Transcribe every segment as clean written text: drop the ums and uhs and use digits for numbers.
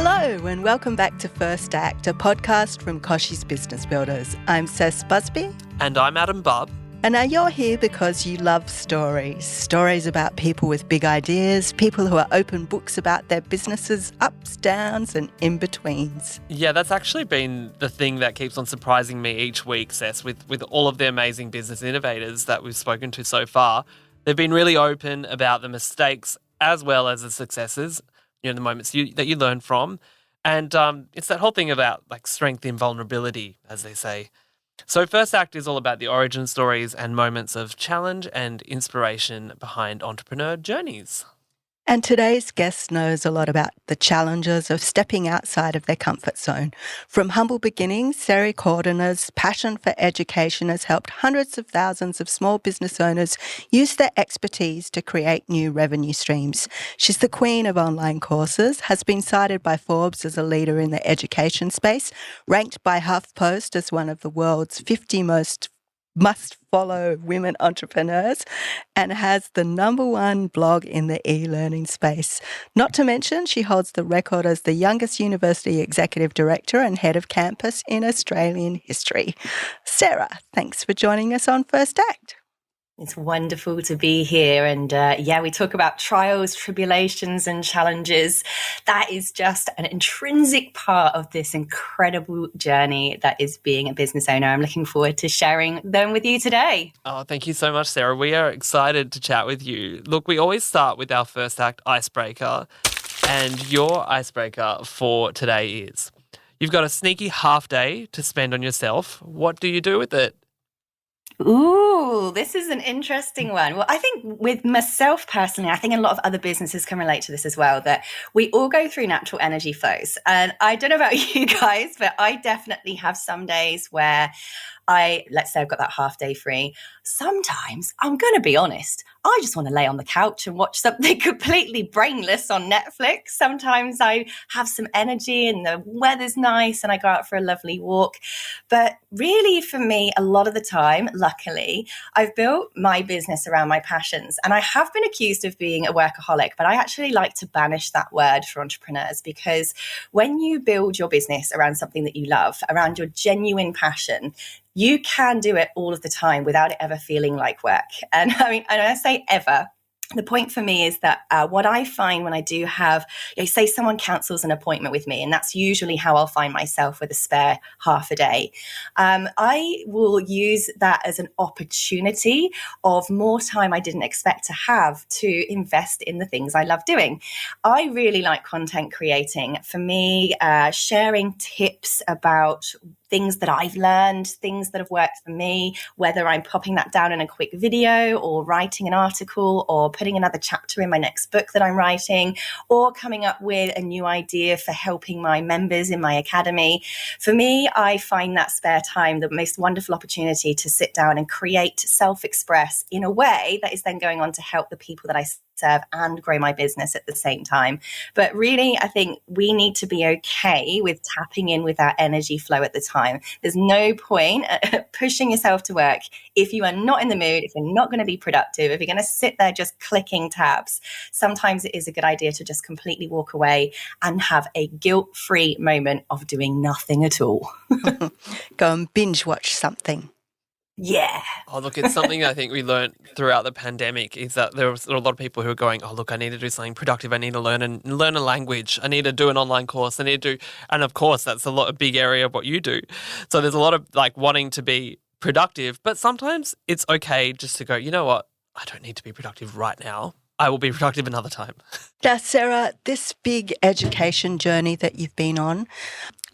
Hello and welcome back to First Act, a podcast from Koshy's Business Builders. I'm Cess Busby. And I'm Adam Bubb. And now you're here because you love stories. Stories about people with big ideas, people who are open books about their businesses, ups, downs and in-betweens. Yeah, that's actually been the thing that keeps on surprising me each week, Cess, with all of the amazing business innovators that we've spoken to so far. They've been really open about the mistakes as well as the successes, the moments that you learn from. And it's that whole thing about like strength in vulnerability, as they say. So First Act is all about the origin stories and moments of challenge and inspiration behind entrepreneur journeys. And today's guest knows a lot about the challenges of stepping outside of their comfort zone. From humble beginnings, Sarah Cordiner's passion for education has helped hundreds of thousands of small business owners use their expertise to create new revenue streams. She's the queen of online courses, has been cited by Forbes as a leader in the education space, ranked by HuffPost as one of the world's 50 must-follow women entrepreneurs, and has the #1 blog in the e-learning space. Not to mention, she holds the record as the youngest university executive director and head of campus in Australian history. Sarah, thanks for joining us on First Act. It's wonderful to be here. And we talk about trials, tribulations and challenges. That is just an intrinsic part of this incredible journey that is being a business owner. I'm looking forward to sharing them with you today. Oh, thank you so much, Sarah. We are excited to chat with you. Look, we always start with our First Act icebreaker. And your icebreaker for today is, you've got a sneaky half day to spend on yourself. What do you do with it? Ooh, this is an interesting one. Well, I think with myself personally, I think a lot of other businesses can relate to this as well, that we all go through natural energy flows. And I don't know about you guys, but I definitely have some days where let's say I've got that half day free. Sometimes, I'm going to be honest, I just want to lay on the couch and watch something completely brainless on Netflix. Sometimes I have some energy and the weather's nice and I go out for a lovely walk. But really for me, a lot of the time, luckily, I've built my business around my passions. And I have been accused of being a workaholic, but I actually like to banish that word for entrepreneurs, because when you build your business around something that you love, around your genuine passion, you can do it all of the time without it ever feeling like work. And and I say ever, the point for me is that what I find when I do have, say someone cancels an appointment with me, and that's usually how I'll find myself with a spare half a day, I will use that as an opportunity of more time I didn't expect to have to invest in the things I love doing. I really like content creating. For me, sharing tips about things that I've learned, things that have worked for me, whether I'm popping that down in a quick video or writing an article or putting another chapter in my next book that I'm writing, or coming up with a new idea for helping my members in my academy. For me, I find that spare time the most wonderful opportunity to sit down and create, self-express in a way that is then going on to help the people that I serve and grow my business at the same time. But really, I think we need to be okay with tapping in with our energy flow at the time. There's no point pushing yourself to work if you are not in the mood, if you're not going to be productive, if you're going to sit there just clicking tabs. Sometimes it is a good idea to just completely walk away and have a guilt-free moment of doing nothing at all. Go and binge watch something. Yeah. Oh, look, it's something I think we learned throughout the pandemic, is that there was a lot of people who are going, oh, look, I need to do something productive. I need to learn a language. I need to do an online course. And of course, that's a big area of what you do. So there's a lot of wanting to be productive, but sometimes it's okay just to go, you know what? I don't need to be productive right now. I will be productive another time. Now, Sarah, this big education journey that you've been on,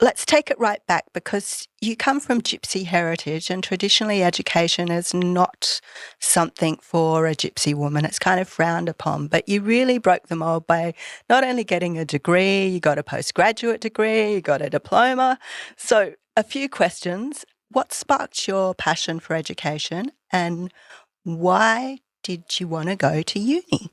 let's take it right back, because you come from Gypsy heritage, and traditionally education is not something for a Gypsy woman. It's kind of frowned upon, but you really broke the mold by not only getting a degree, you got a postgraduate degree, you got a diploma. So a few questions. What sparked your passion for education, and why did you want to go to uni?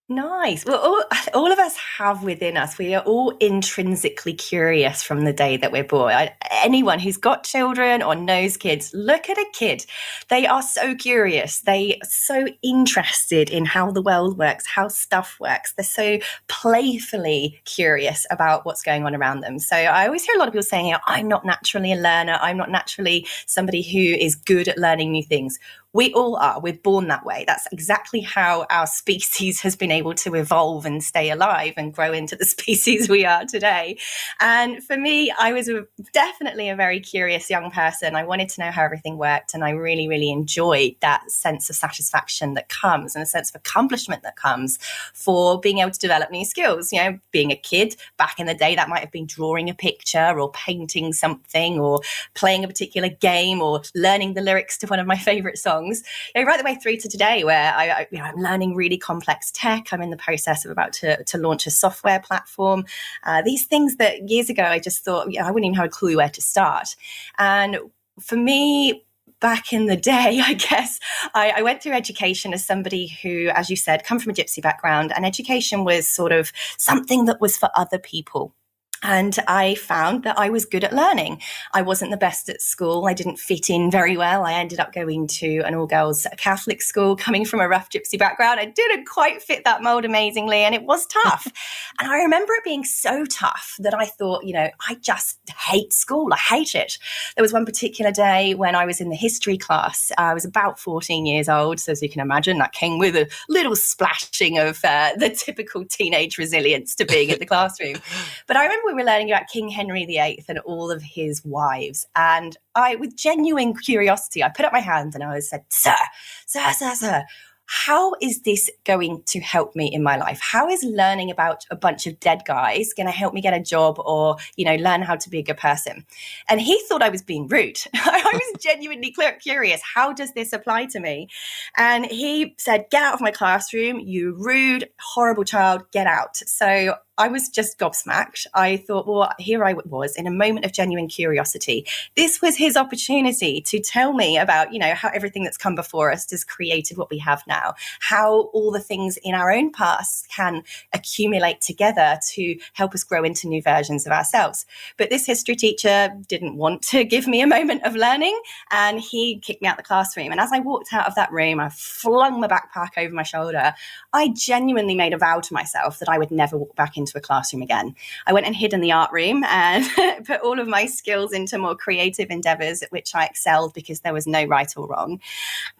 Nice. Well, all of us have within us, we are all intrinsically curious from the day that we're born. Anyone who's got children or knows kids, look at a kid. They are so curious. They are so interested in how the world works, how stuff works. They're so playfully curious about what's going on around them. So I always hear a lot of people saying, I'm not naturally a learner. I'm not naturally somebody who is good at learning new things. We all are. We're born that way. That's exactly how our species has been able to evolve and stay alive and grow into the species we are today. And for me, I was definitely a very curious young person. I wanted to know how everything worked. And I really, really enjoyed that sense of satisfaction that comes and a sense of accomplishment that comes for being able to develop new skills. You know, being a kid back in the day, that might have been drawing a picture or painting something or playing a particular game or learning the lyrics to one of my favorite songs. Right the way through to today, where I'm learning really complex tech. I'm in the process of about to launch a software platform. These things that years ago I just thought I wouldn't even have a clue where to start. And for me, back in the day, I guess, I went through education as somebody who, as you said, come from a gypsy background, and education was sort of something that was for other people. And I found that I was good at learning. I wasn't the best at school. I didn't fit in very well. I ended up going to an all-girls Catholic school, coming from a rough gypsy background. I didn't quite fit that mold amazingly, and it was tough. And I remember it being so tough that I thought, I just hate school. I hate it. There was one particular day when I was in the history class. I was about 14 years old. So as you can imagine, that came with a little splashing of the typical teenage resilience to being in the classroom. But I remember we were learning about King Henry VIII and all of his wives. And I, with genuine curiosity, I put up my hand and I said, sir, how is this going to help me in my life? How is learning about a bunch of dead guys going to help me get a job or, learn how to be a good person? And he thought I was being rude. I was genuinely curious. How does this apply to me? And he said, get out of my classroom, you rude, horrible child, get out. So I was just gobsmacked. I thought, well, here I was in a moment of genuine curiosity. This was his opportunity to tell me about, how everything that's come before us has created what we have now, how all the things in our own past can accumulate together to help us grow into new versions of ourselves. But this history teacher didn't want to give me a moment of learning, and he kicked me out the classroom. And as I walked out of that room, I flung my backpack over my shoulder. I genuinely made a vow to myself that I would never walk back into a classroom again. I went and hid in the art room and put all of my skills into more creative endeavors at which I excelled because there was no right or wrong.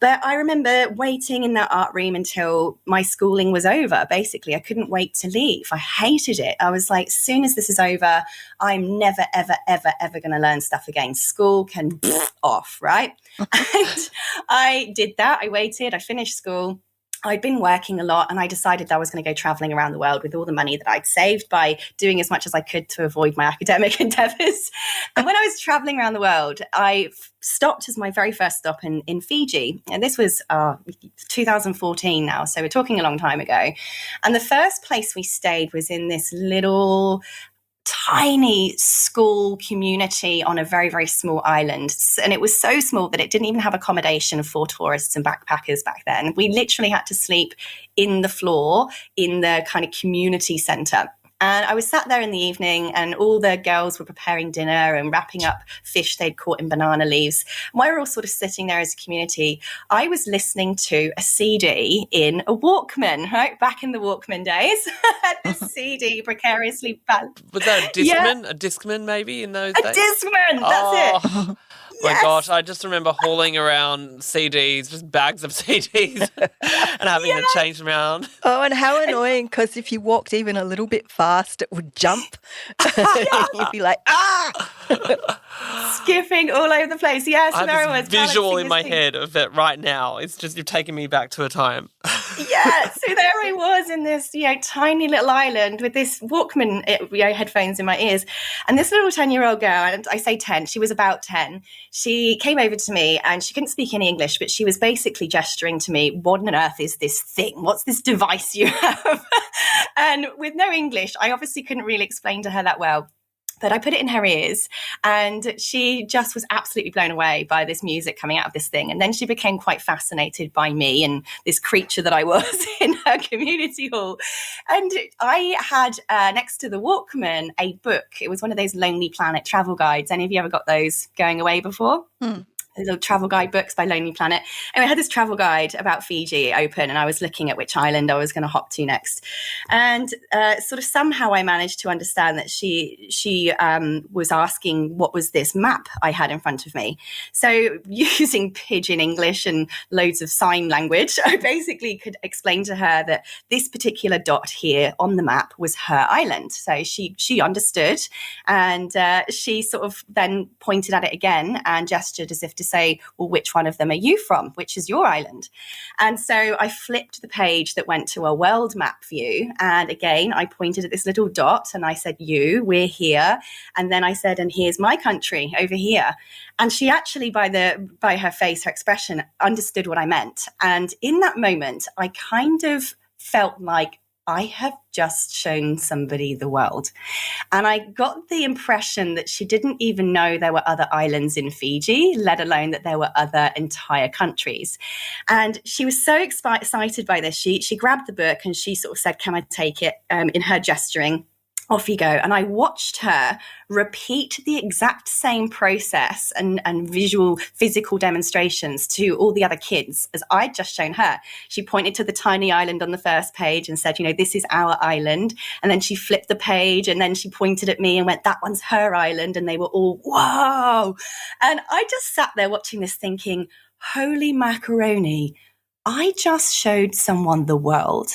But I remember waiting in that art room until my schooling was over. Basically, I couldn't wait to leave. I hated it. I was like, as soon as this is over, I'm never, ever, ever, ever going to learn stuff again. School can off, right? And I did that. I waited. I finished school. I'd been working a lot and I decided that I was going to go traveling around the world with all the money that I'd saved by doing as much as I could to avoid my academic endeavors. And when I was traveling around the world, I stopped as my very first stop in Fiji. And this was 2014 now, so we're talking a long time ago. And the first place we stayed was in this little tiny school community on a very, very small island. And it was so small that it didn't even have accommodation for tourists and backpackers back then. We literally had to sleep in the floor in the kind of community centre. And I was sat there in the evening and all the girls were preparing dinner and wrapping up fish they'd caught in banana leaves. And while we were all sort of sitting there as a community, I was listening to a CD in a Walkman, right? Back in the Walkman days. This CD precariously balanced. Was that a Discman? Yeah. A Discman maybe in those days? A Discman, that's it. My gosh, I just remember hauling around CDs, just bags of CDs, and having to change them around. Oh, and how annoying, because if you walked even a little bit fast, it would jump. You'd be like, skipping all over the place. Yes, I have this visual in my head of it right now. It's just, you've taken me back to a time. Yeah, so there I was in this, tiny little island with this Walkman headphones in my ears. And this little 10-year-old girl, and I say 10, she was about 10, she came over to me and she couldn't speak any English, but she was basically gesturing to me, what on earth is this thing? What's this device you have? And with no English, I obviously couldn't really explain to her that well. But I put it in her ears, and she just was absolutely blown away by this music coming out of this thing. And then she became quite fascinated by me and this creature that I was in her community hall. And I had next to the Walkman a book. It was one of those Lonely Planet travel guides. Any of you ever got those going away before? Little travel guide books by Lonely Planet. And we had this travel guide about Fiji open, and I was looking at which island I was going to hop to next. And sort of somehow I managed to understand that she was asking what was this map I had in front of me. So using pidgin English and loads of sign language, I basically could explain to her that this particular dot here on the map was her island. So she understood, and she sort of then pointed at it again and gestured as if to say, well, which one of them are you from? Which is your island? And so I flipped the page that went to a world map view. And again, I pointed at this little dot and I said, we're here. And then I said, and here's my country over here. And she actually, by her face, her expression, understood what I meant. And in that moment, I kind of felt like I have just shown somebody the world. And I got the impression that she didn't even know there were other islands in Fiji, let alone that there were other entire countries. And she was so excited by this. She grabbed the book and she sort of said, can I take it, in her gesturing? Off you go. And I watched her repeat the exact same process and visual physical demonstrations to all the other kids as I'd just shown her. She pointed to the tiny island on the first page and said, this is our island. And then she flipped the page and then she pointed at me and went, that one's her island. And they were all, whoa. And I just sat there watching this thinking, holy macaroni, I just showed someone the world.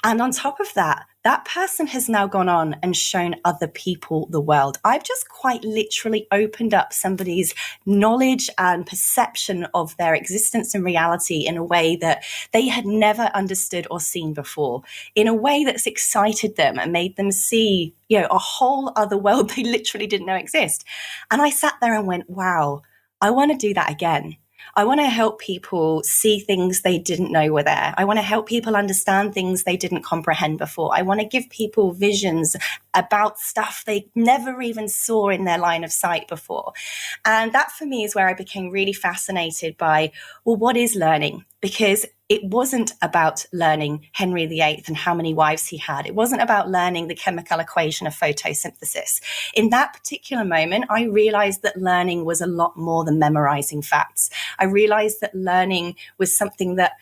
And on top of that, that person has now gone on and shown other people the world. I've just quite literally opened up somebody's knowledge and perception of their existence and reality in a way that they had never understood or seen before, in a way that's excited them and made them see, a whole other world they literally didn't know exist. And I sat there and went, wow, I want to do that again. I want to help people see things they didn't know were there. I want to help people understand things they didn't comprehend before. I want to give people visions about stuff they never even saw in their line of sight before. And that for me is where I became really fascinated by, well, what is learning? Because it wasn't about learning Henry VIII and how many wives he had. It wasn't about learning the chemical equation of photosynthesis. In that particular moment, I realized that learning was a lot more than memorizing facts. I realized that learning was something that,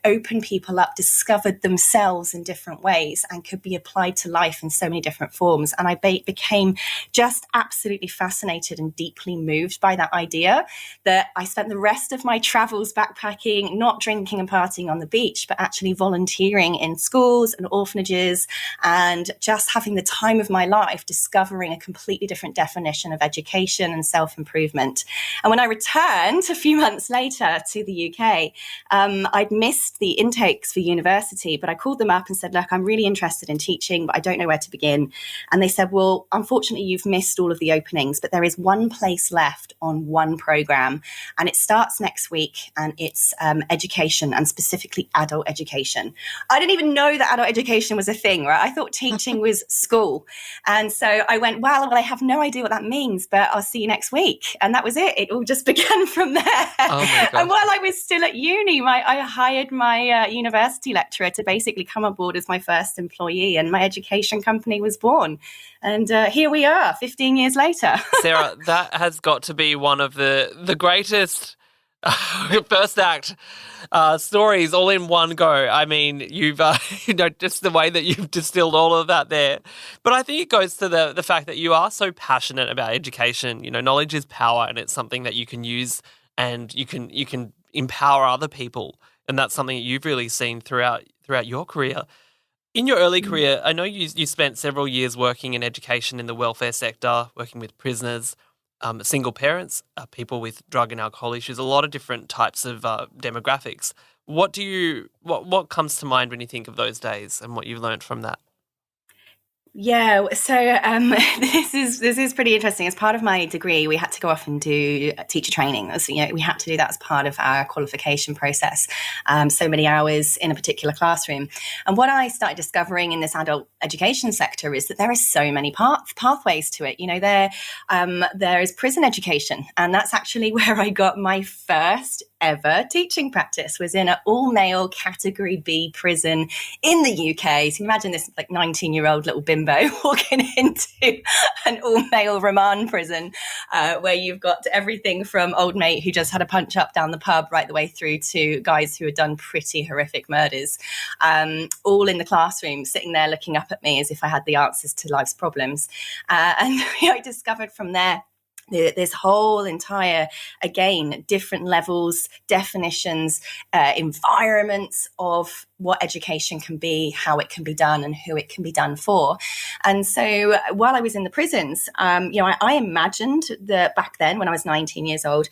opened people up, discovered themselves in different ways and could be applied to life in so many different forms. And I became just absolutely fascinated and deeply moved by that idea that I spent the rest of my travels backpacking, not drinking and partying on the beach, but actually volunteering in schools and orphanages and just having the time of my life discovering a completely different definition of education and self-improvement. And when I returned a few months later to the UK, I'd missed the intakes for university, but I called them up and said, look, I'm really interested in teaching, but I don't know where to begin. And they said, well, unfortunately, you've missed all of the openings, but there is one place left on one program, and it starts next week, and it's education, and specifically adult education. I didn't even know that adult education was a thing, right? I thought teaching was school. And so I went, well, I have no idea what that means, but I'll see you next week. And that was it. It all just began from there. Oh my God. And while I was still at uni, I hired my university lecturer to basically come aboard as my first employee, and my education company was born. And here we are 15 years later. Sarah, that has got to be one of the greatest first act stories all in one go. I mean, you've just the way that you've distilled all of that there. But I think it goes to the fact that you are so passionate about education. Knowledge is power, and it's something that you can use and you can empower other people. And that's something that you've really seen throughout your career. In your early career, I know you spent several years working in education in the welfare sector, working with prisoners, single parents, people with drug and alcohol issues, a lot of different types of demographics. What comes to mind when you think of those days and what you've learned from that? Yeah, so this is pretty interesting. As part of my degree, we had to go off and do teacher training. So, we had to do that as part of our qualification process. So many hours in a particular classroom. And what I started discovering in this adult education sector is that there are so many pathways to it. There is prison education, and that's actually where I got my first ever teaching practice, was in an all-male Category B prison in the UK. So you can imagine this 19-year-old little bimbo walking into an all-male remand prison, where you've got everything from old mate who just had a punch up down the pub right the way through to guys who had done pretty horrific murders, all in the classroom, sitting there looking up at me as if I had the answers to life's problems. And I discovered from there this whole entire, again, different levels, definitions, environments of what education can be, how it can be done, and who it can be done for. And so while I was in the prisons, I imagined that back then, when I was 19 years old,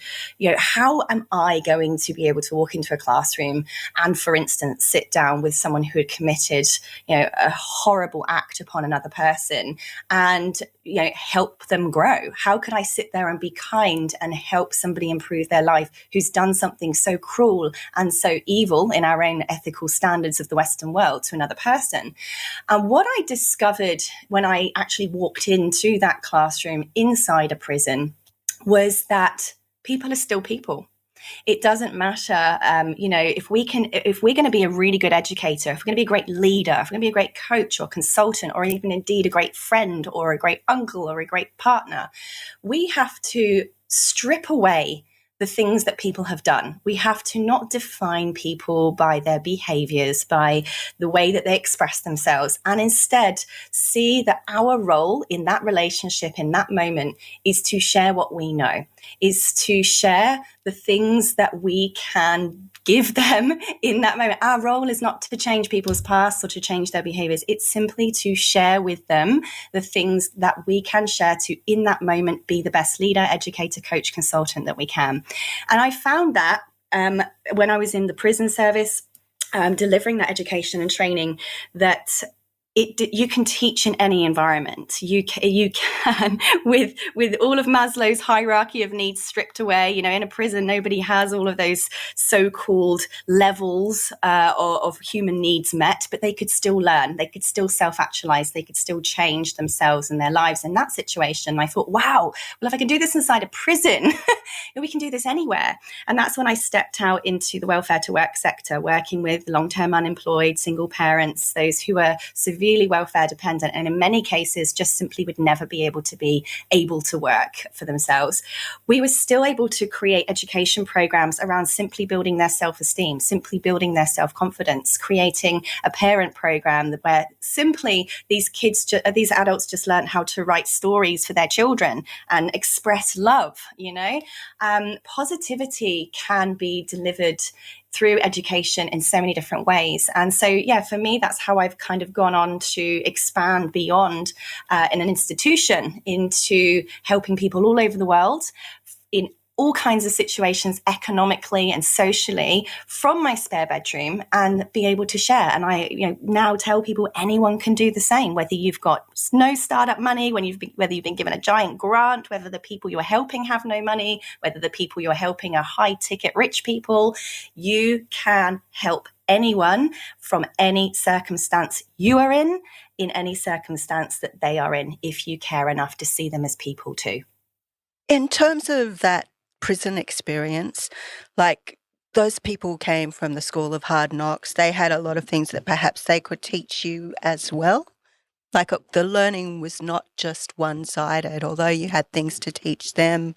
how am I going to be able to walk into a classroom and, for instance, sit down with someone who had committed, a horrible act upon another person and, help them grow? How could I sit there and be kind and help somebody improve their life who's done something so cruel and so evil in our own ethical standards of the Western world to another person? And what I discovered when I actually walked into that classroom inside a prison was that people are still people. It doesn't matter, if we're going to be a really good educator, if we're going to be a great leader, if we're going to be a great coach or consultant, or even indeed a great friend or a great uncle or a great partner, we have to strip away the things that people have done. We have to not define people by their behaviors, by the way that they express themselves, and instead see that our role in that relationship, in that moment, is to share what we know, is to share the things that we can give them in that moment. Our role is not to change people's past or to change their behaviors. It's simply to share with them the things that we can share to, in that moment, be the best leader, educator, coach, consultant that we can. And I found that when I was in the prison service, delivering that education and training, that you can teach in any environment. You can with all of Maslow's hierarchy of needs stripped away. In a prison, nobody has all of those so-called levels of human needs met, but they could still learn. They could still self-actualize. They could still change themselves and their lives in that situation. I thought, wow, well, if I can do this inside a prison, we can do this anywhere. And that's when I stepped out into the welfare to work sector, working with long-term unemployed, single parents, those who are severely welfare dependent, and in many cases just simply would never be able to work for themselves. We were still able to create education programs around simply building their self-esteem, simply building their self-confidence, creating a parent program where simply these adults just learned how to write stories for their children and express love. Positivity can be delivered through education in so many different ways. And so, for me, that's how I've kind of gone on to expand beyond in an institution into helping people all over the world in all kinds of situations, economically and socially, from my spare bedroom, and be able to share. And I now tell people anyone can do the same, whether you've got no startup money, whether you've been given a giant grant, whether the people you're helping have no money, whether the people you're helping are high ticket rich people. You can help anyone from any circumstance you are in any circumstance that they are in, if you care enough to see them as people too. In terms of that prison experience, like those people came from the School of Hard Knocks, they had a lot of things that perhaps they could teach you as well. Like the learning was not just one-sided, although you had things to teach them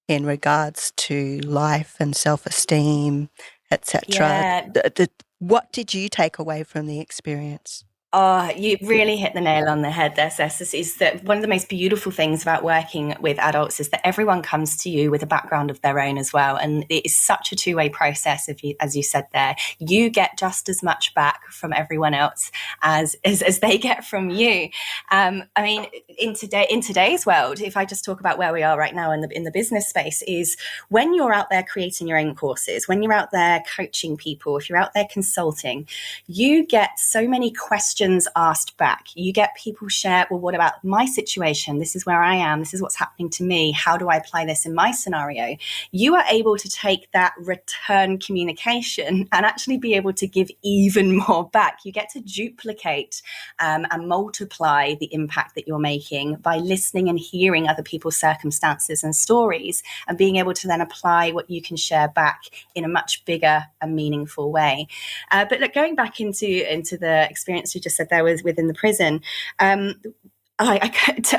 in regards to life and self-esteem, etc. Yeah. What did you take away from the experience? Oh, you really hit the nail on the head there, Cess. Is that one of the most beautiful things about working with adults is that everyone comes to you with a background of their own as well. And it is such a two-way process, as you said there. You get just as much back from everyone else as they get from you. In today's world, if I just talk about where we are right now in the business space, is when you're out there creating your own courses, when you're out there coaching people, if you're out there consulting, you get so many questions questions asked back. You get people share, well, what about my situation? This is where I am. This is what's happening to me. How do I apply this in my scenario? You are able to take that return communication and actually be able to give even more back. You get to duplicate and multiply the impact that you're making by listening and hearing other people's circumstances and stories, and being able to then apply what you can share back in a much bigger and meaningful way. But look, going back into the experience you just said there was within the prison, I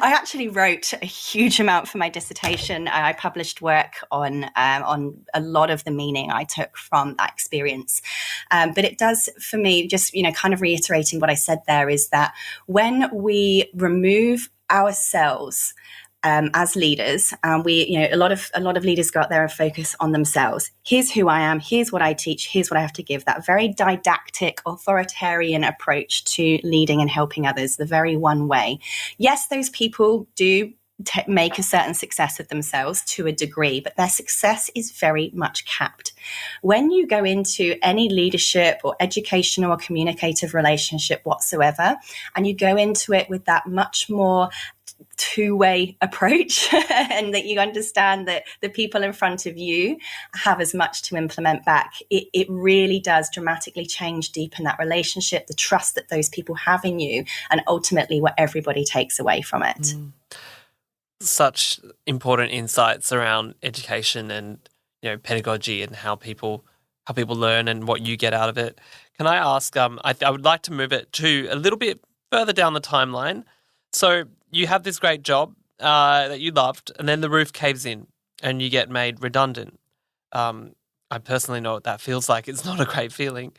actually wrote a huge amount for my dissertation. I published work on a lot of the meaning I took from that experience. But it does, for me, just, kind of reiterating what I said there, is that when we remove ourselves as leaders, and a lot of leaders go out there and focus on themselves. Here's who I am. Here's what I teach. Here's what I have to give. That very didactic, authoritarian approach to leading and helping others, the very one way. Yes, those people do make a certain success of themselves to a degree, but their success is very much capped. When you go into any leadership or educational or communicative relationship whatsoever, and you go into it with that much more two-way approach and that you understand that the people in front of you have as much to implement back, it really does dramatically change, deepen that relationship, the trust that those people have in you, and ultimately what everybody takes away from it. Such important insights around education and pedagogy and how people learn and what you get out of it. Can I ask? I would like to move it to a little bit further down the timeline. So you have this great job that you loved, and then the roof caves in and you get made redundant. I personally know what that feels like. It's not a great feeling.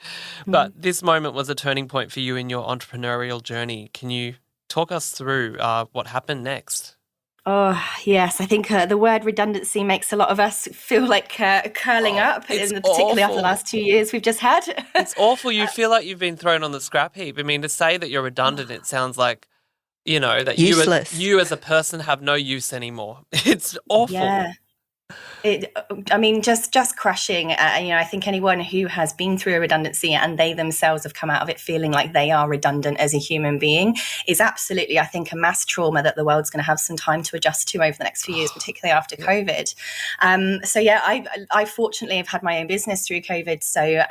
But this moment was a turning point for you in your entrepreneurial journey. Can you talk us through what happened next? Oh, yes. I think the word redundancy makes a lot of us feel like curling up, particularly after the last 2 years we've just had. It's awful. You feel like you've been thrown on the scrap heap. I mean, to say that you're redundant, it sounds like, that useless. you as a person have no use anymore. It's awful. Yeah. Just crushing. I think anyone who has been through a redundancy and they themselves have come out of it feeling like they are redundant as a human being is absolutely, I think, a mass trauma that the world's going to have some time to adjust to over the next few years, particularly after COVID. I fortunately have had my own business through COVID. So,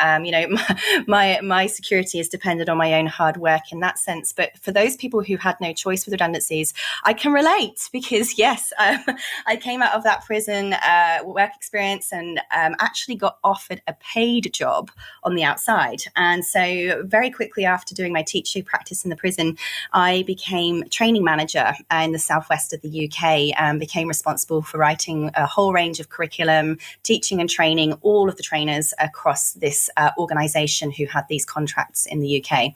my security is dependent on my own hard work in that sense. But for those people who had no choice with redundancies, I can relate because, yes, I came out of that prison work experience and actually got offered a paid job on the outside. And so very quickly after doing my teaching practice in the prison, I became training manager in the southwest of the UK and became responsible for writing a whole range of curriculum, teaching and training all of the trainers across this organisation who had these contracts in the UK.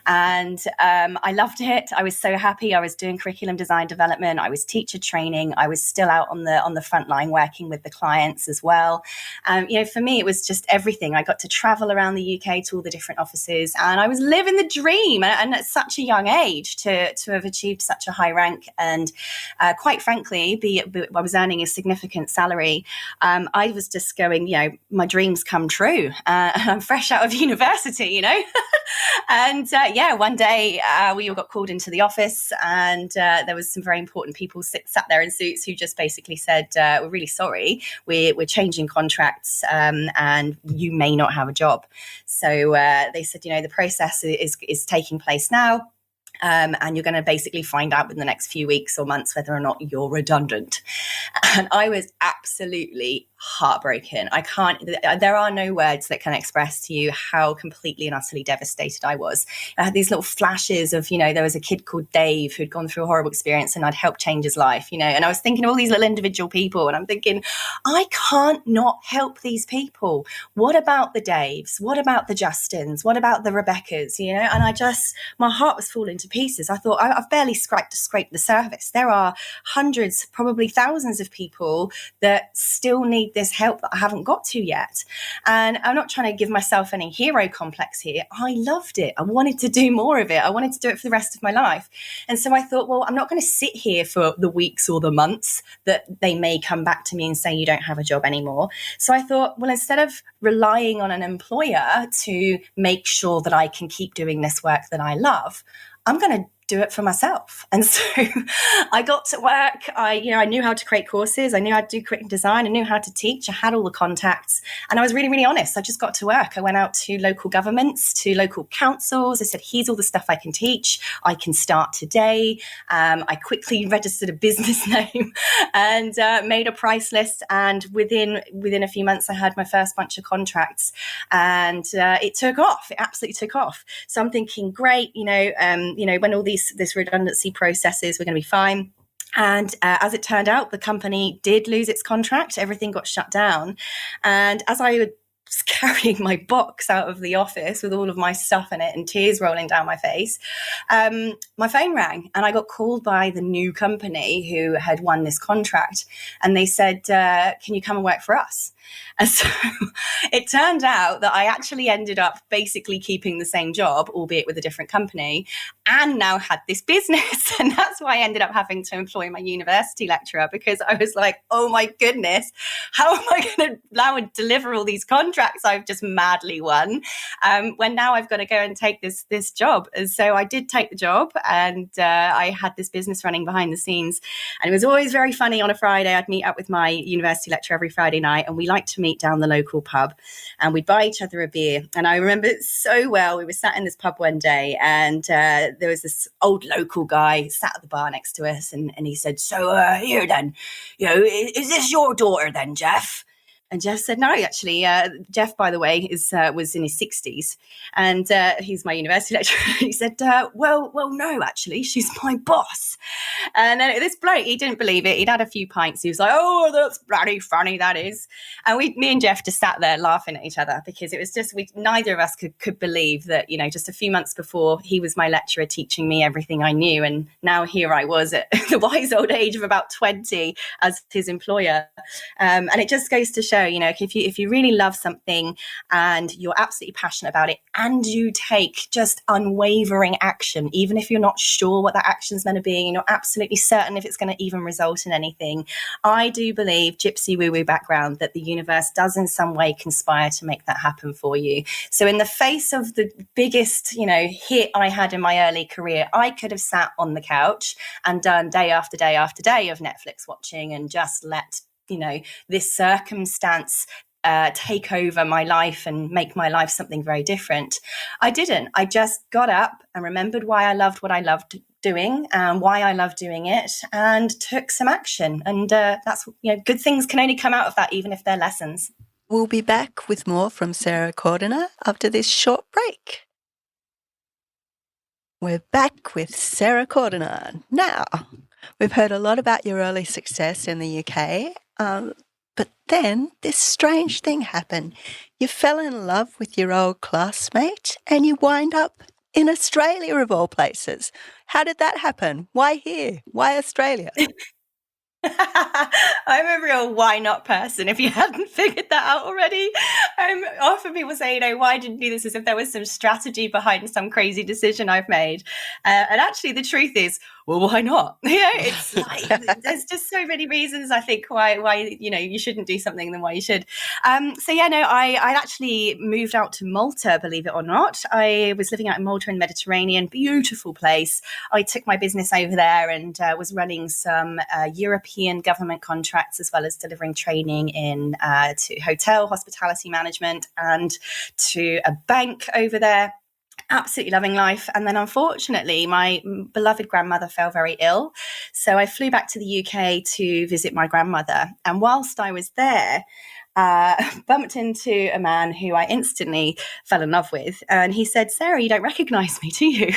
And I loved it. I was so happy. I was doing curriculum design development. I was teacher training. I was still out on the front line working with the clients as well. For me, it was just everything. I got to travel around the UK to all the different offices, and I was living the dream. And at such a young age to have achieved such a high rank, and quite frankly, I was earning a significant salary. I was just going, my dreams come true. And I'm fresh out of university, And one day we all got called into the office, and there was some very important people sat there in suits who just basically said, "We're really sorry, we're changing contracts, and you may not have a job." So they said, the process is taking place now. And you're going to basically find out within the next few weeks or months whether or not you're redundant. And I was absolutely heartbroken. There are no words that can express to you how completely and utterly devastated I was. I had these little flashes of, there was a kid called Dave who'd gone through a horrible experience and I'd helped change his life, and I was thinking of all these little individual people, and I'm thinking, I can't not help these people. What about the Daves? What about the Justins? What about the Rebeccas? And my heart was falling to pieces. I thought, I've barely scraped the surface. There are hundreds, probably thousands of people that still need need this help that I haven't got to yet. And I'm not trying to give myself any hero complex here. I loved it. I wanted to do more of it. I wanted to do it for the rest of my life. And so I thought, well, I'm not going to sit here for the weeks or the months that they may come back to me and say, you don't have a job anymore. So I thought, well, instead of relying on an employer to make sure that I can keep doing this work that I love, I'm going to do it for myself. And so I got to work. I knew how to create courses. I knew how to do curriculum design. I knew how to teach. I had all the contacts, and I was really, really honest. I just got to work. I went out to local governments, to local councils. I said, here's all the stuff I can teach. I can start today. I quickly registered a business name and made a price list. And within a few months, I had my first bunch of contracts, and it took off. It absolutely took off. So I'm thinking, great, when all this redundancy processes, we're going to be fine. And as it turned out, the company did lose its contract. Everything got shut down. And as I was carrying my box out of the office with all of my stuff in it and tears rolling down my face, my phone rang, and I got called by the new company who had won this contract. And they said, can you come and work for us? And so it turned out that I actually ended up basically keeping the same job, albeit with a different company, and now had this business. And that's why I ended up having to employ my university lecturer, because I was like, oh my goodness, how am I going to now deliver all these contracts I've just madly won, when now I've got to go and take this job. And so I did take the job, and I had this business running behind the scenes. And it was always very funny. On a Friday, I'd meet up with my university lecturer every Friday night, and we liked to meet down the local pub, and we'd buy each other a beer. And I remember it so well. We were sat in this pub one day, and there was this old local guy sat at the bar next to us, and he said, so here then, is this your daughter then, Jeff? And Jeff said, no, actually, Jeff, by the way, was in his 60s, and he's my university lecturer. He said, well, no, actually, she's my boss. And then this bloke, he didn't believe it. He'd had a few pints. He was like, oh, that's bloody funny, that is. And me and Jeff just sat there laughing at each other, because it was just, neither of us could believe that, just a few months before, he was my lecturer teaching me everything I knew. And now here I was at the wise old age of about 20 as his employer. And it just goes to show, if you really love something and you're absolutely passionate about it, and you take just unwavering action, even if you're not sure what that action's going to be, and you're not absolutely certain if it's going to even result in anything, I do believe, gypsy woo-woo background, that the universe does in some way conspire to make that happen for you. So in the face of the biggest, hit I had in my early career, I could have sat on the couch and done day after day after day of Netflix watching and just let this circumstance take over my life and make my life something very different. I didn't. I just got up and remembered why I loved what I loved doing and why I loved doing it, and took some action. And that's, good things can only come out of that, even if they're lessons. We'll be back with more from Sarah Cordiner after this short break. We're back with Sarah Cordiner. Now, we've heard a lot about your early success in the UK, but then this strange thing happened. You fell in love with your old classmate, and you wind up in Australia, of all places. How did that happen? Why here? Why Australia? I'm a real why not person, if you hadn't figured that out already. Often people say, why didn't you do this, as if there was some strategy behind some crazy decision I've made. And actually the truth is, well, why not? It's like, there's just so many reasons, I think, why you shouldn't do something than why you should. I actually moved out to Malta, believe it or not. I was living out in Malta in the Mediterranean, beautiful place. I took my business over there and was running some European government contracts, as well as delivering training in to hotel hospitality management and to a bank over there. Absolutely loving life. And then unfortunately, my beloved grandmother fell very ill. So I flew back to the UK to visit my grandmother. And whilst I was there, bumped into a man who I instantly fell in love with. And he said, Sarah, you don't recognise me, do you?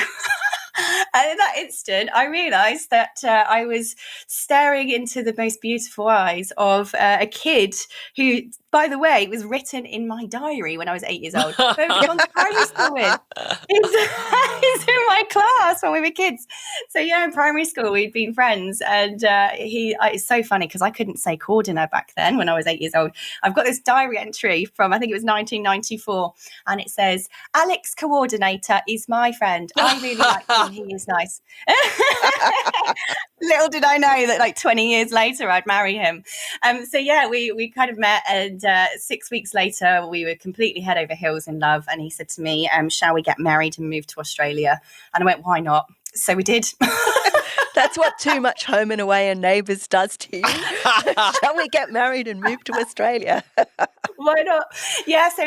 And in that instant, I realised that I was staring into the most beautiful eyes of a kid who, by the way, was written in my diary when I was 8 years old. So I've gone to primary school with. He's in my my class when we were kids. So yeah, in primary school we'd been friends, and it's so funny because I couldn't say Cordiner back then when I was 8 years old. I've got this diary entry from, I think it was 1994, and it says, Alex Coordinator is my friend. I really like him. He is nice. Little did I know that like 20 years later I'd marry him. So yeah, we kind of met, and 6 weeks later we were completely head over heels in love, and he said to me, shall we get married and move to Australia? And I went, why not? So we did. That's what too much home and away and neighbours does to you. Shall we get married and move to Australia? Why not? Yeah, so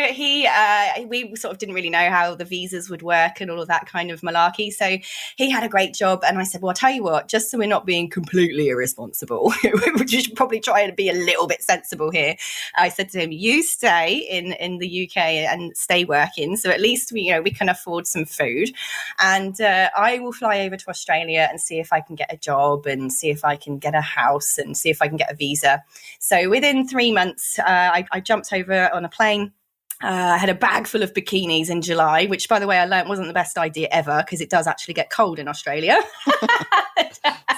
we sort of didn't really know how the visas would work and all of that kind of malarkey. So he had a great job, and I said, well, I'll tell you what, just so we're not being completely irresponsible, we should probably try and be a little bit sensible here. I said to him, you stay in the UK and stay working, so at least we can afford some food, and I will fly over to Australia and see if I can get a job and see if I can get a house and see if I can get a visa. So within 3 months, I jumped over on a plane. I had a bag full of bikinis in July, which, by the way, I learned wasn't the best idea ever because it does actually get cold in Australia.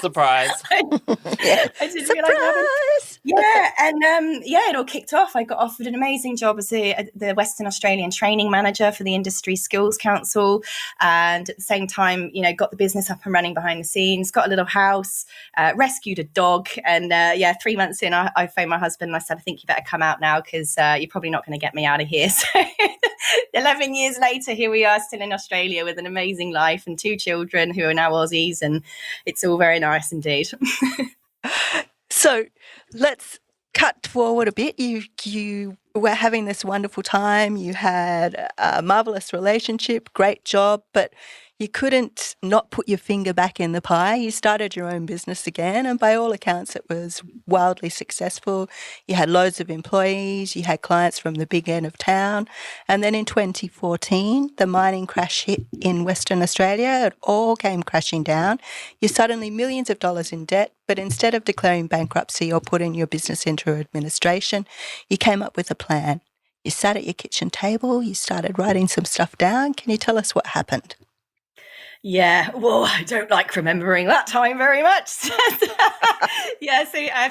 Surprise. I didn't realise. Yeah, and it all kicked off. I got offered an amazing job as the Western Australian training manager for the Industry Skills Council, and at the same time, got the business up and running behind the scenes, got a little house, rescued a dog, and 3 months in, I phoned my husband and I said, I think you better come out now because you're probably not going to get me out of here. So 11 years later, here we are still in Australia with an amazing life and 2 children who are now Aussies, and it's all very nice indeed. So let's cut forward a bit. You were having this wonderful time. You had a marvelous relationship, great job, but you couldn't not put your finger back in the pie. You started your own business again, and by all accounts, it was wildly successful. You had loads of employees. You had clients from the big end of town. And then in 2014, the mining crash hit in Western Australia. It all came crashing down. You're suddenly millions of dollars in debt, but instead of declaring bankruptcy or putting your business into administration, you came up with a plan. You sat at your kitchen table. You started writing some stuff down. Can you tell us what happened? Yeah, well, I don't like remembering that time very much. So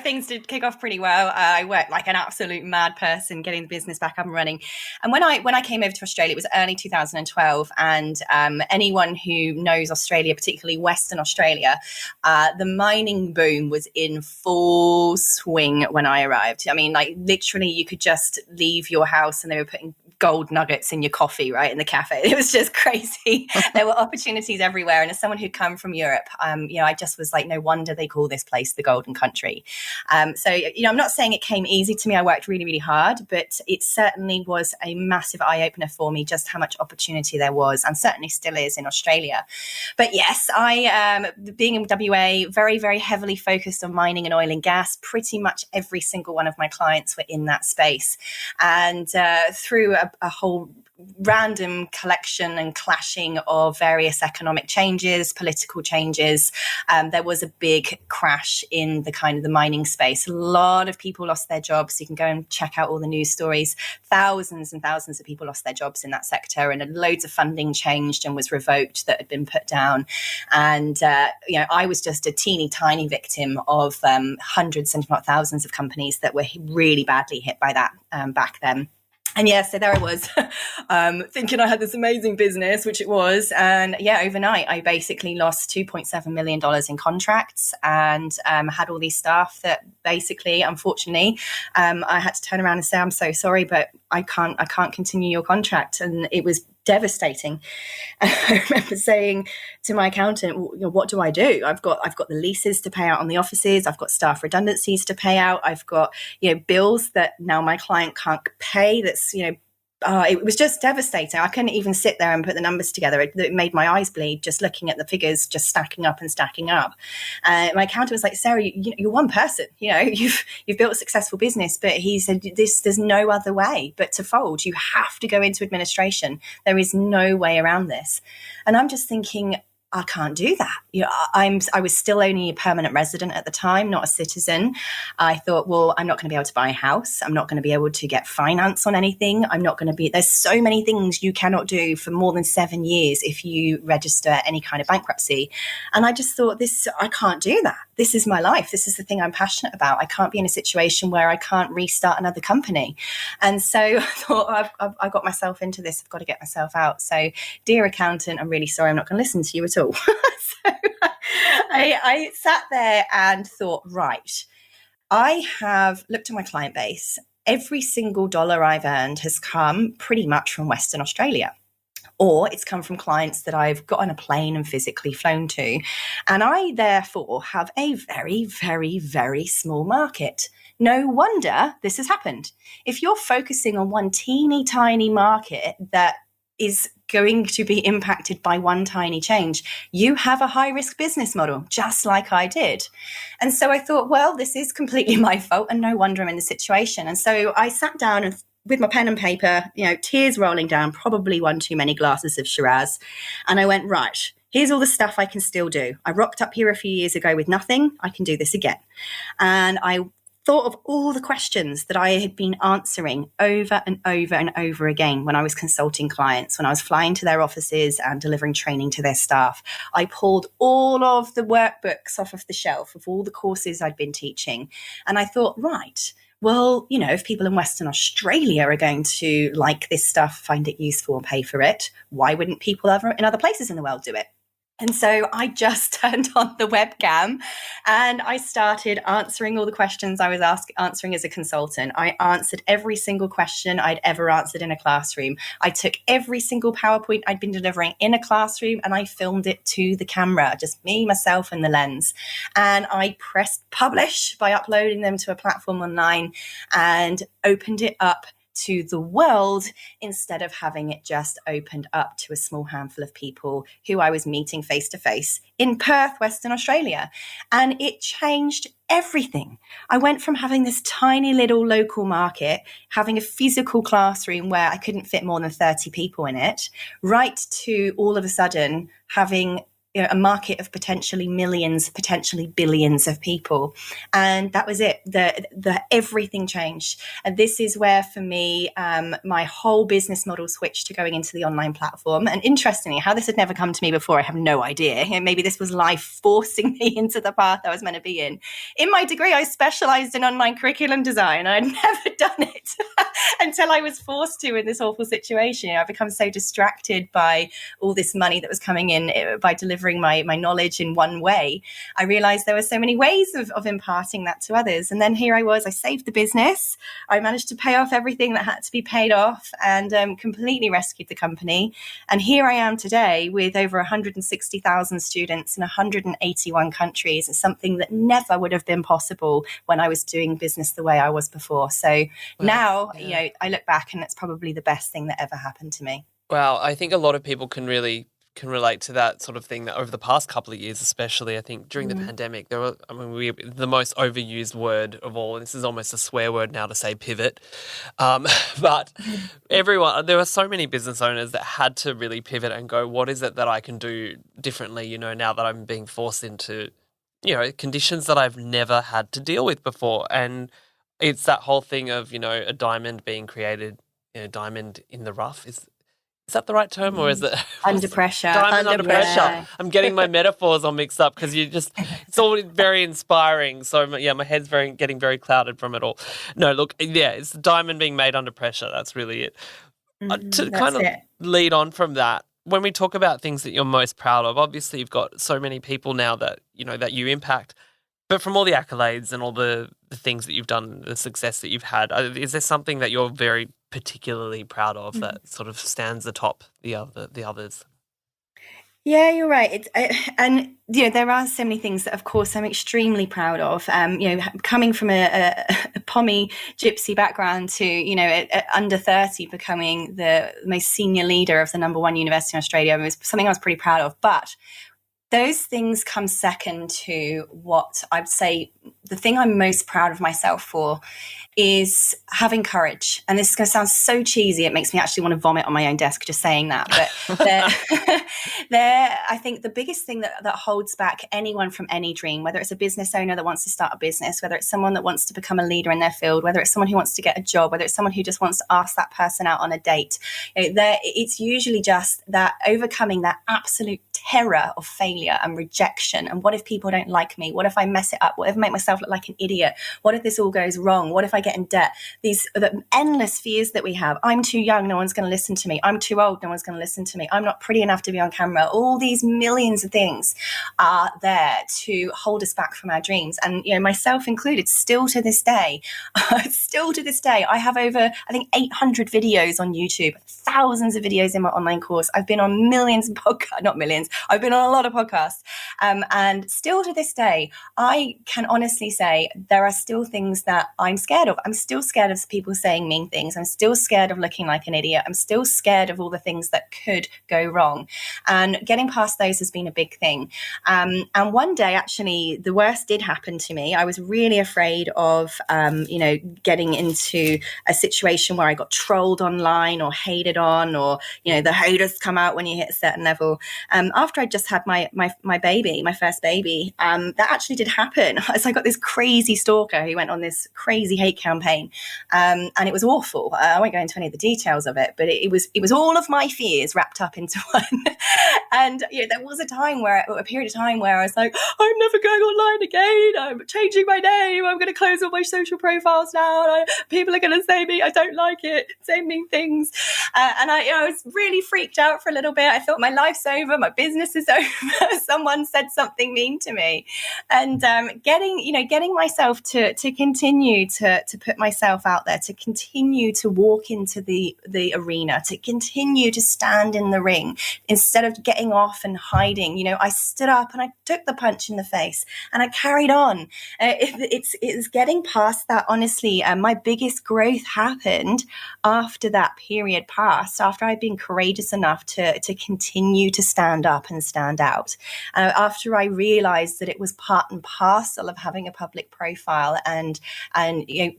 things did kick off pretty well. I worked like an absolute mad person getting the business back up and running. And when I came over to Australia, it was early 2012. And anyone who knows Australia, particularly Western Australia, the mining boom was in full swing when I arrived. I mean, like literally you could just leave your house and they were putting gold nuggets in your coffee, right, in the cafe. It was just crazy. There were opportunities everywhere. And as someone who'd come from Europe, I just was like, no wonder they call this place the Golden Country. I'm not saying it came easy to me. I worked really, really hard, but it certainly was a massive eye-opener for me, just how much opportunity there was, and certainly still is in Australia. But yes, being in WA, very, very heavily focused on mining and oil and gas. Pretty much every single one of my clients were in that space. And through a whole random collection and clashing of various economic changes, political changes, there was a big crash in the mining space. A lot of people lost their jobs. You can go and check out all the news stories. Thousands and thousands of people lost their jobs in that sector, and loads of funding changed and was revoked that had been put down. And I was just a teeny tiny victim of hundreds, if not thousands, of companies that were really badly hit by that back then. And yeah, so there I was, thinking I had this amazing business, which it was. And yeah, overnight, I basically lost $2.7 million in contracts, and had all these staff that basically, unfortunately, I had to turn around and say, I'm so sorry, but I can't continue your contract. And it was devastating. And I remember saying to my accountant, well, what do I do? I've got the leases to pay out on the offices. I've got staff redundancies to pay out. I've got, bills that now my client can't pay. That's, it was just devastating. I couldn't even sit there and put the numbers together. It made my eyes bleed just looking at the figures, just stacking up and stacking up. My accountant was like, Sarah, you're one person. You've built a successful business, but he said, there's no other way but to fold. You have to go into administration. There is no way around this. And I'm just thinking, I can't do that. I was still only a permanent resident at the time, not a citizen. I thought, well, I'm not going to be able to buy a house. I'm not going to be able to get finance on anything. There's so many things you cannot do for more than 7 years if you register any kind of bankruptcy. And I just thought, I can't do that. This is my life. This is the thing I'm passionate about. I can't be in a situation where I can't restart another company. And so I thought, I got myself into this. I've got to get myself out. So, dear accountant, I'm really sorry. I'm not going to listen to you at all. So I sat there and thought, right, I have looked at my client base. Every single dollar I've earned has come pretty much from Western Australia, or it's come from clients that I've got on a plane and physically flown to. And I therefore have a very, very, very small market. No wonder this has happened. If you're focusing on one teeny tiny market that is going to be impacted by one tiny change, you have a high risk business model, just like I did. And so I thought, well, this is completely my fault and no wonder I'm in the situation. And so I sat down and with my pen and paper, tears rolling down, probably one too many glasses of Shiraz. And I went, right, here's all the stuff I can still do. I rocked up here a few years ago with nothing. I can do this again. And I thought of all the questions that I had been answering over and over and over again when I was consulting clients, when I was flying to their offices and delivering training to their staff. I pulled all of the workbooks off of the shelf of all the courses I'd been teaching. And I thought, right, well, if people in Western Australia are going to like this stuff, find it useful and pay for it, why wouldn't people in other places in the world do it? And so I just turned on the webcam and I started answering all the questions I was answering as a consultant. I answered every single question I'd ever answered in a classroom. I took every single PowerPoint I'd been delivering in a classroom and I filmed it to the camera, just me, myself, and the lens. And I pressed publish by uploading them to a platform online and opened it up to the world instead of having it just opened up to a small handful of people who I was meeting face to face in Perth, Western Australia. And it changed everything. I went from having this tiny little local market, having a physical classroom where I couldn't fit more than 30 people in it, right to all of a sudden having a market of potentially millions, potentially billions of people. And that was it. The everything changed. And this is where, for me, my whole business model switched to going into the online platform. And interestingly, how this had never come to me before, I have no idea. And maybe this was life forcing me into the path I was meant to be in. In my degree, I specialized in online curriculum design. I'd never done it until I was forced to in this awful situation. I've become so distracted by all this money that was coming in by delivering my knowledge in one way. I realized there were so many ways of imparting that to others. And then here I was, I saved the business. I managed to pay off everything that had to be paid off and completely rescued the company. And here I am today with over 160,000 students in 181 countries. It's something that never would have been possible when I was doing business the way I was before. So now, I look back and it's probably the best thing that ever happened to me. Wow, I think a lot of people can relate to that sort of thing that over the past couple of years, especially, I think during the pandemic, the most overused word of all, and this is almost a swear word now to say pivot. But there were so many business owners that had to really pivot and go, what is it that I can do differently, now that I'm being forced into, conditions that I've never had to deal with before. And it's that whole thing of, a diamond being created, diamond in the rough. Is that the right term, or is it under pressure? Diamond under pressure. Yeah. I'm getting my metaphors all mixed up because it's all very inspiring. So my head's getting very clouded from it all. No, look, it's the diamond being made under pressure. That's really it. Lead on from that, when we talk about things that you're most proud of, obviously you've got so many people now that that you impact. But from all the accolades and all the things that you've done, the success that you've had, is there something that you're very particularly proud of that sort of stands atop the others? Yeah, you're right. There are so many things that, of course, I'm extremely proud of. Coming from a Pommy gypsy background to, under 30, becoming the most senior leader of the #1 university in Australia was something I was pretty proud of. But those things come second to what I'd say the thing I'm most proud of myself for is having courage. And this is going to sound so cheesy, it makes me actually want to vomit on my own desk just saying that. But I think the biggest thing that holds back anyone from any dream, whether it's a business owner that wants to start a business, whether it's someone that wants to become a leader in their field, whether it's someone who wants to get a job, whether it's someone who just wants to ask that person out on a date, it's usually just that overcoming that absolute terror of failure and rejection. And what if people don't like me? What if I mess it up? What if I make myself look like an idiot? What if this all goes wrong? What if I get in debt? These are the endless fears that we have. I'm too young, no one's going to listen to me. I'm too old, no one's going to listen to me. I'm not pretty enough to be on camera. All these millions of things are there to hold us back from our dreams. And, myself included, still to this day, I have over, I think, 800 videos on YouTube, thousands of videos in my online course. I've been on millions of podcasts, not millions, I've been on a lot of podcasts. And still to this day, I can honestly say there are still things that I'm scared of. I'm still scared of people saying mean things. I'm still scared of looking like an idiot. I'm still scared of all the things that could go wrong. And getting past those has been a big thing. And one day, actually, the worst did happen to me. I was really afraid of, getting into a situation where I got trolled online or hated on, or, the haters come out when you hit a certain level. After I just had my baby, my first baby, that actually did happen. So I got this crazy stalker who went on this crazy hate campaign, and it was awful. I won't go into any of the details of it, but it was all of my fears wrapped up into one. And there was a period of time where I was like, I'm never going online again. I'm changing my name. I'm going to close all my social profiles now. People are going to say me, I don't like it, say mean things. And I was really freaked out for a little bit. I thought my life's over, my business is over. Someone said something mean to me. And getting myself to continue to put myself out there, to continue to walk into the arena, to continue to stand in the ring instead of getting off and hiding. I stood up and I took the punch in the face and I carried on. It's getting past that. Honestly, my biggest growth happened after that period passed, after I'd been courageous enough to continue to stand up and stand out. After I realized that it was part and parcel of having a public profile and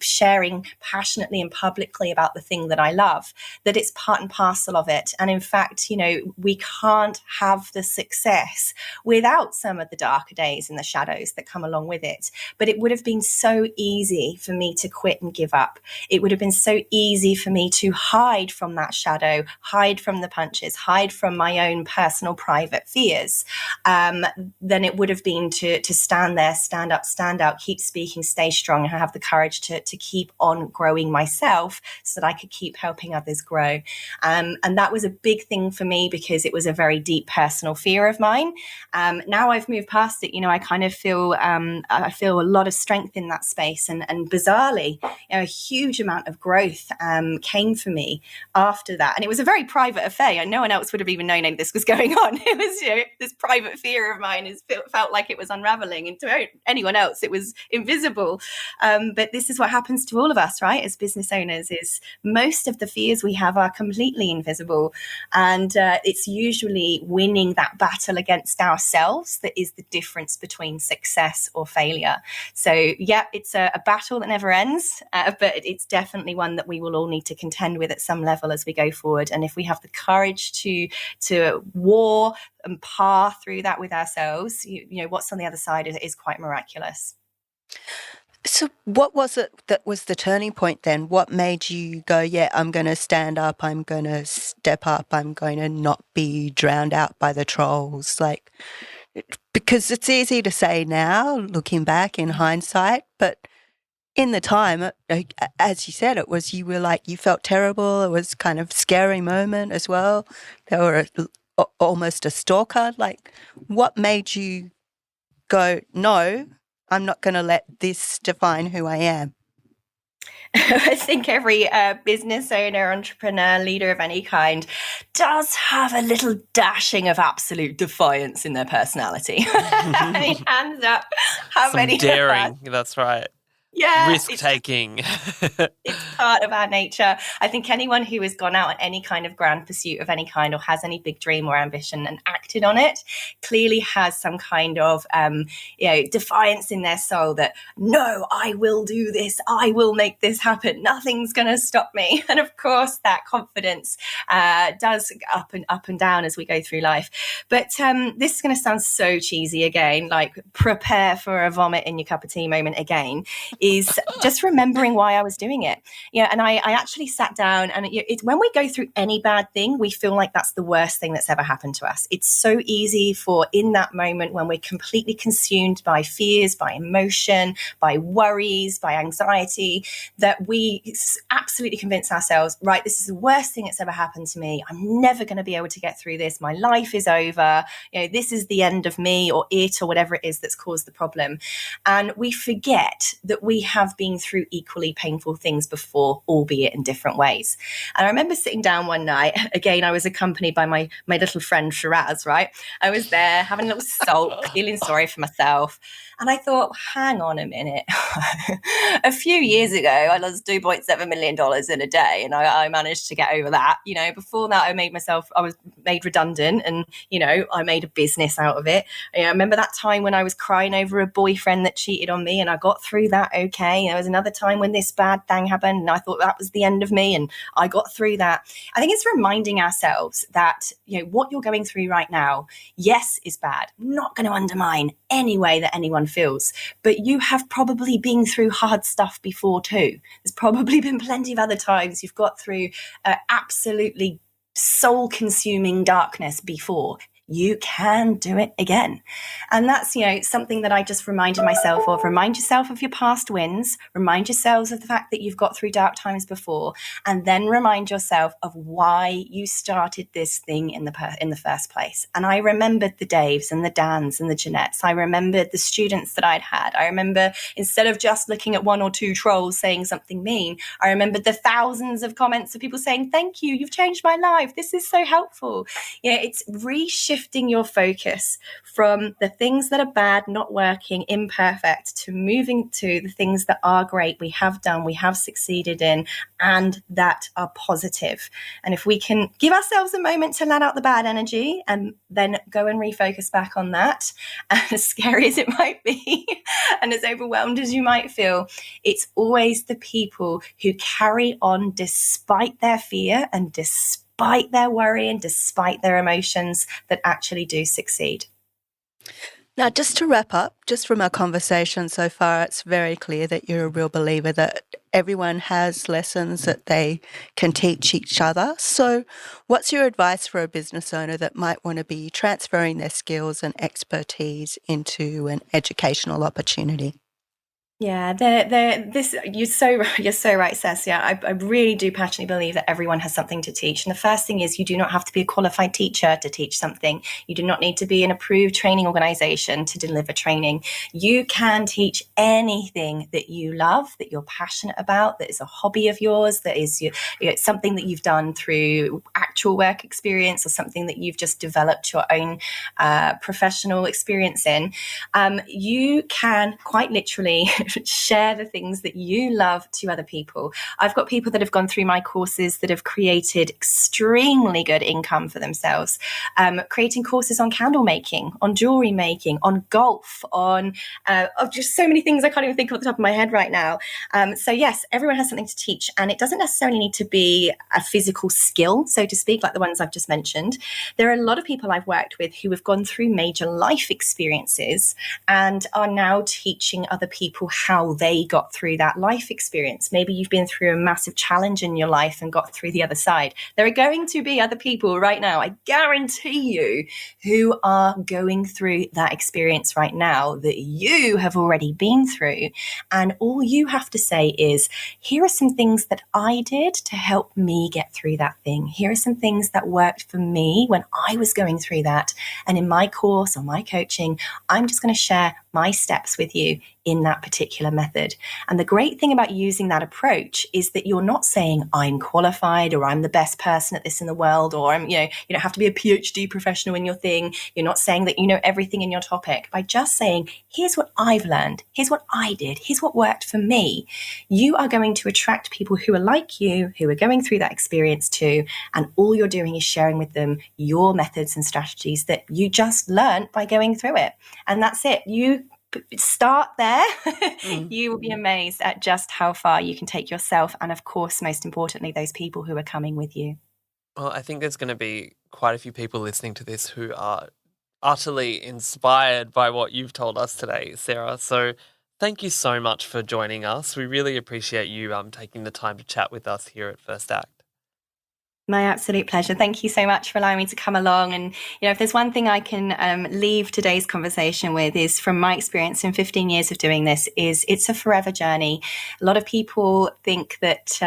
sharing passionately and publicly about the thing that I love, that it's part and parcel of it. And in fact, we can't have the success without some of the darker days and the shadows that come along with it. But it would have been so easy for me to quit and give up. It would have been so easy for me to hide from that shadow, hide from the punches, hide from my own personal private fears, than it would have been to stand there, stand up, stand out, keep speaking, stay strong, and have the courage to keep on growing myself so that I could keep helping others grow. And that was a big thing for me because it was a very deep personal fear of mine. Now I've moved past it, I kind of feel I feel a lot of strength in that space, and bizarrely, a huge amount of growth came for me after that. And it was a very private affair. No one else would have even known any of this was going on. It was this private fear of mine felt like it was unraveling, and to anyone else it was invisible. But this is what happens to all of us, right? As business owners, is most of the fears we have are completely invisible, and it's usually winning that battle against ourselves that is the difference between success or failure. So yeah, it's a battle that never ends, but it's definitely one that we will all need to contend with at some level as we go forward. And if we have the courage to war and par through that with ourselves, what's on the other side is quite miraculous. So what was it that was the turning point then? What made you go, yeah, I'm going to stand up, I'm going to step up, I'm going to not be drowned out by the trolls? Because it's easy to say now, looking back in hindsight, but in the time, as you said, you felt terrible. It was kind of a scary moment as well. They were almost a stalker. What made you go, no, I'm not going to let this define who I am? I think every business owner, entrepreneur, leader of any kind does have a little dashing of absolute defiance in their personality. I mean, hands up. How Some many? daring. That's right. Yeah, risk-taking. it's part of our nature. I think anyone who has gone out on any kind of grand pursuit of any kind or has any big dream or ambition and acted on it clearly has some kind of defiance in their soul that, no, I will do this. I will make this happen. Nothing's going to stop me. And of course, that confidence does up and down as we go through life. But this is going to sound so cheesy again, like prepare for a vomit in your cup of tea moment again, is just remembering why I was doing it. And I actually sat down, and it's when we go through any bad thing, we feel like that's the worst thing that's ever happened to us. It's so easy for in that moment when we're completely consumed by fears, by emotion, by worries, by anxiety, that we absolutely convince ourselves, right, this is the worst thing that's ever happened to me. I'm never going to be able to get through this. My life is over. This is the end of me or it or whatever it is that's caused the problem. And we forget that we have been through equally painful things before, albeit in different ways. And I remember sitting down one night, again, I was accompanied by my little friend Shiraz, right? I was there having a little sulk, feeling sorry for myself. And I thought, hang on a minute. A few years ago, I lost $2.7 million in a day, and I managed to get over that. Before that, I was made redundant, and, I made a business out of it. I remember that time when I was crying over a boyfriend that cheated on me, and I got through that okay. There was another time when this bad thing happened, and I thought that was the end of me, and I got through that. I think it's reminding ourselves that, what you're going through right now, yes, is bad. Not going to undermine any way that anyone feels, but you have probably been through hard stuff before too. There's probably been plenty of other times you've got through absolutely soul-consuming darkness before. You can do it again. And that's, something that I just reminded myself of. Remind yourself of your past wins. Remind yourselves of the fact that you've got through dark times before. And then remind yourself of why you started this thing in the first place. And I remembered the Daves and the Dans and the Jeanettes. I remembered the students that I'd had. I remember, instead of just looking at one or two trolls saying something mean, I remembered the thousands of comments of people saying, thank you, you've changed my life. This is so helpful. It's reshifting your focus from the things that are bad, not working, imperfect, to moving to the things that are great, we have done, we have succeeded in, and that are positive. And if we can give ourselves a moment to let out the bad energy and then go and refocus back on that, as scary as it might be and as overwhelmed as you might feel, it's always the people who carry on despite their fear and despite their worry and despite their emotions that actually do succeed. Now, just to wrap up, just from our conversation so far, it's very clear that you're a real believer that everyone has lessons that they can teach each other. So what's your advice for a business owner that might want to be transferring their skills and expertise into an educational opportunity? Yeah, you're so right, Cess. Yeah, I really do passionately believe that everyone has something to teach. And the first thing is, you do not have to be a qualified teacher to teach something. You do not need to be an approved training organization to deliver training. You can teach anything that you love, that you're passionate about, that is a hobby of yours, that is something that you've done through actual work experience or something that you've just developed your own professional experience in. You can quite literally share the things that you love to other people. I've got people that have gone through my courses that have created extremely good income for themselves, creating courses on candle making, on jewelry making, on golf, on just so many things I can't even think of off the top of my head right now. So yes, everyone has something to teach, and it doesn't necessarily need to be a physical skill, so to speak, like the ones I've just mentioned. There are a lot of people I've worked with who have gone through major life experiences and are now teaching other people how they got through that life experience. Maybe you've been through a massive challenge in your life and got through the other side. There are going to be other people right now, I guarantee you, who are going through that experience right now that you have already been through. And all you have to say is, here are some things that I did to help me get through that thing. Here are some things that worked for me when I was going through that. And in my course or my coaching, I'm just going to share my steps with you in that particular particular method. And the great thing about using that approach is that you're not saying I'm qualified or I'm the best person at this in the world, or I'm, you don't have to be a PhD professional in your thing. You're not saying that you know everything in your topic. By just saying, here's what I've learned, here's what I did, here's what worked for me, you are going to attract people who are like you, who are going through that experience too. And all you're doing is sharing with them your methods and strategies that you just learned by going through it. And that's it. You start there. You will be amazed at just how far you can take yourself. And of course, most importantly, those people who are coming with you. Well, I think there's going to be quite a few people listening to this who are utterly inspired by what you've told us today, Sarah. So thank you so much for joining us. We really appreciate you taking the time to chat with us here at First Act. My absolute pleasure. Thank you so much for allowing me to come along. And, if there's one thing I can leave today's conversation with is, from my experience in 15 years of doing this, is it's a forever journey. A lot of people think that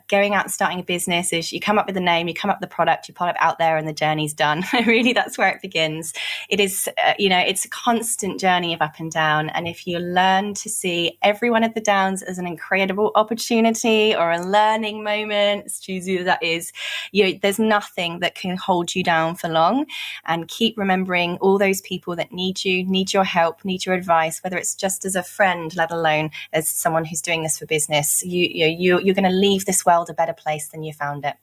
going out and starting a business is you come up with a name, you come up with the product, you put it out there and the journey's done. Really, that's where it begins. It is, it's a constant journey of up and down. And if you learn to see every one of the downs as an incredible opportunity or a learning moment, as choosy as that is, there's nothing that can hold you down for long. And keep remembering all those people that need you, need your help, need your advice, whether it's just as a friend, let alone as someone who's doing this for business. You're going to leave this world a better place than you found it.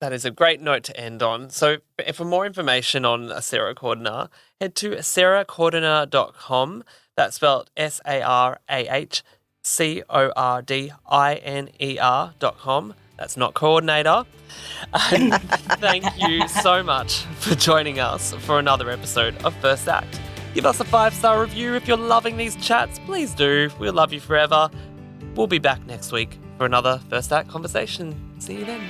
That is a great note to end on. So for more information on Sarah Cordiner, head to sarahcordiner.com. That's spelled SarahCordiner.com. That's not coordinator. And thank you so much for joining us for another episode of First Act. Give us a 5-star review if you're loving these chats. Please do. We'll love you forever. We'll be back next week for another First Act conversation. See you then.